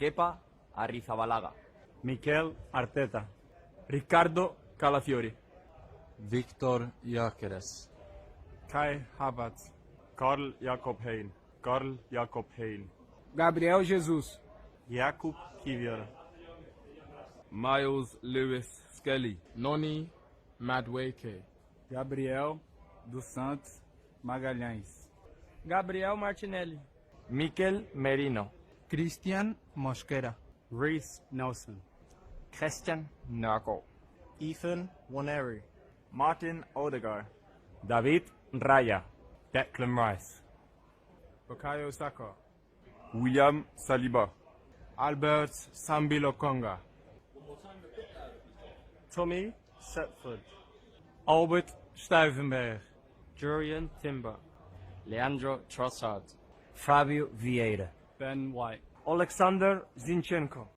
Kepa Arrizabalaga, Mikel Arteta, Riccardo Calafiori, Victor Gyökeres, Kai Havertz, Karl Jakob Hein, Karl Jakob Hein, Gabriel Jesus, Jakub Kivior, Miles Lewis Skelly, Noni Madueke, Gabriel dos Santos Magalhães, Gabriel Martinelli, Mikel Merino, Christian Mosquera, Reece Nelson, Christian Nørgaard, Ethan Waneri, Martin Odegaard, David Raya, Declan Rice, Bukayo Saka, William Saliba, Albert Sambilokonga, Tommy Setford, Albert Stuyvenberg, Julian Timber, Leandro Trossard, Fábio Vieira, Ben White, Alexander Zinchenko,